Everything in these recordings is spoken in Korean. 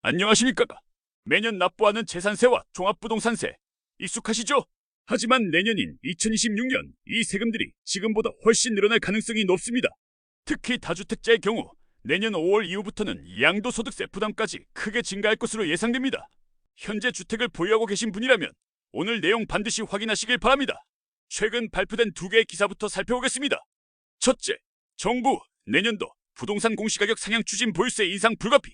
안녕하십니까? 매년 납부하는 재산세와 종합부동산세 익숙하시죠? 하지만 내년인 2026년 이 세금들이 지금보다 훨씬 늘어날 가능성이 높습니다. 특히 다주택자의 경우 내년 5월 이후부터는 양도소득세 부담까지 크게 증가할 것으로 예상됩니다. 현재 주택을 보유하고 계신 분이라면 오늘 내용 반드시 확인하시길 바랍니다. 최근 발표된 두 개의 기사부터 살펴보겠습니다. 첫째, 정부 내년도 부동산 공시가격 상향 추진 보유세 인상 불가피.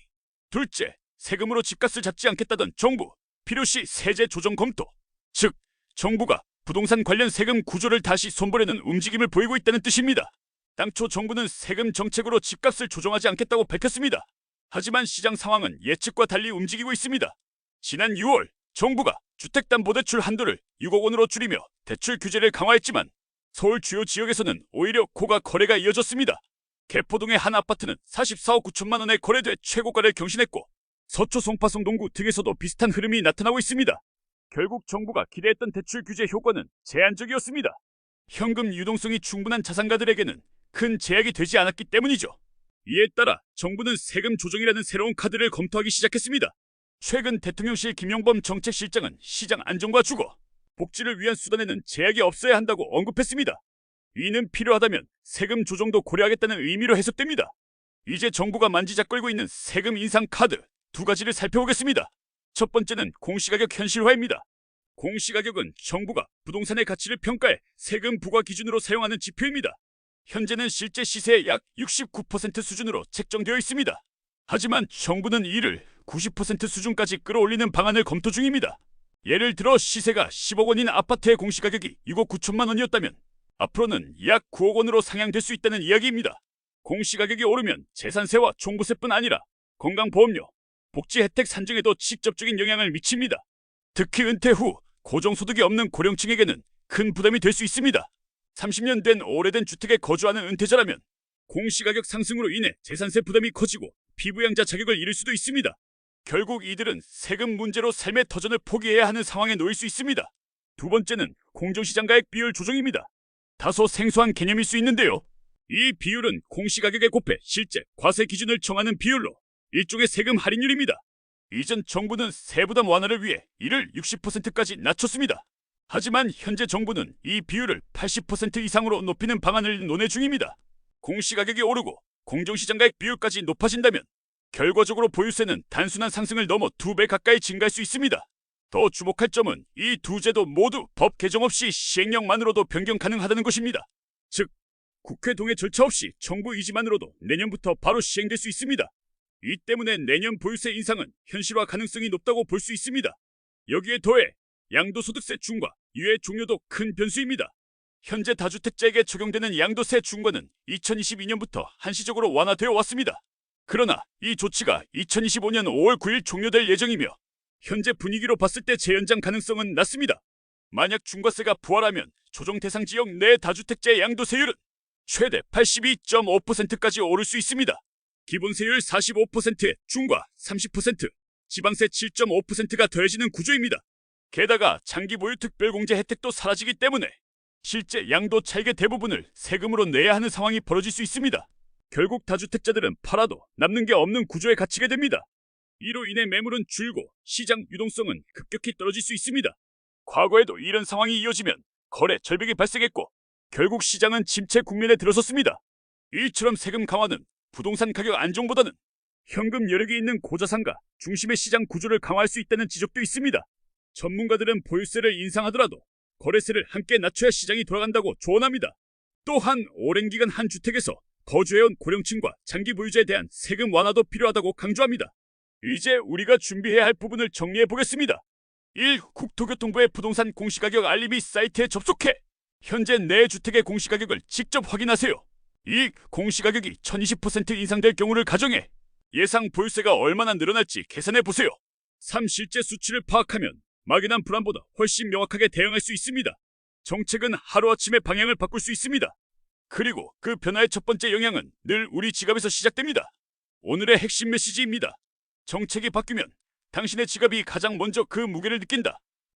둘째, 세금으로 집값을 잡지 않겠다던 정부, 필요시 세제 조정 검토. 즉, 정부가 부동산 관련 세금 구조를 다시 손보려는 움직임을 보이고 있다는 뜻입니다. 당초 정부는 세금 정책으로 집값을 조정하지 않겠다고 밝혔습니다. 하지만 시장 상황은 예측과 달리 움직이고 있습니다. 지난 6월 정부가 주택담보대출 한도를 6억 원으로 줄이며 대출 규제를 강화했지만 서울 주요 지역에서는 오히려 고가 거래가 이어졌습니다. 개포동의 한 아파트는 44억 9천만 원에 거래돼 최고가를 경신했고 서초 송파송 동구 등에서도 비슷한 흐름이 나타나고 있습니다. 결국 정부가 기대했던 대출 규제 효과는 제한적이었습니다. 현금 유동성이 충분한 자산가들에게는 큰 제약이 되지 않았기 때문이죠. 이에 따라 정부는 세금 조정이라는 새로운 카드를 검토하기 시작했습니다. 최근 대통령실 김용범 정책실장은 시장 안정과 주거, 복지를 위한 수단에는 제약이 없어야 한다고 언급했습니다. 이는 필요하다면 세금 조정도 고려하겠다는 의미로 해석됩니다. 이제 정부가 만지작거리고 있는 세금 인상 카드 두 가지를 살펴보겠습니다. 첫 번째는 공시가격 현실화입니다. 공시가격은 정부가 부동산의 가치를 평가해 세금 부과 기준으로 사용하는 지표입니다. 현재는 실제 시세의 약 69% 수준으로 책정되어 있습니다. 하지만 정부는 이를 90% 수준까지 끌어올리는 방안을 검토 중입니다. 예를 들어 시세가 10억 원인 아파트의 공시가격이 6억 9천만 원이었다면 앞으로는 약 9억 원으로 상향될 수 있다는 이야기입니다. 공시가격이 오르면 재산세와 종부세뿐 아니라 건강보험료, 복지 혜택 산정에도 직접적인 영향을 미칩니다. 특히 은퇴 후 고정소득이 없는 고령층에게는 큰 부담이 될 수 있습니다. 30년 된 오래된 주택에 거주하는 은퇴자라면 공시가격 상승으로 인해 재산세 부담이 커지고 피부양자 자격을 잃을 수도 있습니다. 결국 이들은 세금 문제로 삶의 터전을 포기해야 하는 상황에 놓일 수 있습니다. 두 번째는 공정시장가액 비율 조정입니다. 다소 생소한 개념일 수 있는데요. 이 비율은 공시가격에 곱해 실제 과세 기준을 정하는 비율로 일종의 세금 할인율입니다. 이전 정부는 세부담 완화를 위해 이를 60%까지 낮췄습니다. 하지만 현재 정부는 이 비율을 80% 이상으로 높이는 방안을 논의 중입니다. 공시가격이 오르고 공정시장가액 비율까지 높아진다면 결과적으로 보유세는 단순한 상승을 넘어 2배 가까이 증가할 수 있습니다. 더 주목할 점은 이 두 제도 모두 법 개정 없이 시행령만으로도 변경 가능하다는 것입니다. 즉, 국회 동의 절차 없이 정부 의지만으로도 내년부터 바로 시행될 수 있습니다. 이 때문에 내년 보유세 인상은 현실화 가능성이 높다고 볼 수 있습니다. 여기에 더해 양도소득세 중과 유예 종료도 큰 변수입니다. 현재 다주택자에게 적용되는 양도세 중과는 2022년부터 한시적으로 완화되어 왔습니다. 그러나 이 조치가 2025년 5월 9일 종료될 예정이며 현재 분위기로 봤을 때 재연장 가능성은 낮습니다. 만약 중과세가 부활하면 조정 대상 지역 내 다주택자의 양도세율은 최대 82.5%까지 오를 수 있습니다. 기본세율 45%에 중과 30%, 지방세 7.5%가 더해지는 구조입니다. 게다가 장기 보유 특별공제 혜택도 사라지기 때문에 실제 양도 차익의 대부분을 세금으로 내야 하는 상황이 벌어질 수 있습니다. 결국 다주택자들은 팔아도 남는 게 없는 구조에 갇히게 됩니다. 이로 인해 매물은 줄고 시장 유동성은 급격히 떨어질 수 있습니다. 과거에도 이런 상황이 이어지면 거래 절벽이 발생했고 결국 시장은 침체 국면에 들어섰습니다. 이처럼 세금 강화는 부동산 가격 안정보다는 현금 여력이 있는 고자산가 중심의 시장 구조를 강화할 수 있다는 지적도 있습니다. 전문가들은 보유세를 인상하더라도 거래세를 함께 낮춰야 시장이 돌아간다고 조언합니다. 또한 오랜 기간 한 주택에서 거주해온 고령층과 장기 보유자에 대한 세금 완화도 필요하다고 강조합니다. 이제 우리가 준비해야 할 부분을 정리해 보겠습니다. 1. 국토교통부의 부동산 공시가격 알림이 사이트에 접속해 현재 내 주택의 공시가격을 직접 확인하세요. 2. 공시가격이 1020% 인상될 경우를 가정해 예상 보유세가 얼마나 늘어날지 계산해 보세요. 3. 실제 수치를 파악하면 막연한 불안보다 훨씬 명확하게 대응할 수 있습니다. 정책은 하루아침에 방향을 바꿀 수 있습니다. 그리고 그 변화의 첫 번째 영향은 늘 우리 지갑에서 시작됩니다. 오늘의 핵심 메시지입니다. 정책이 바뀌면 당신의 지갑이 가장 먼저 그 무게를 느낀다.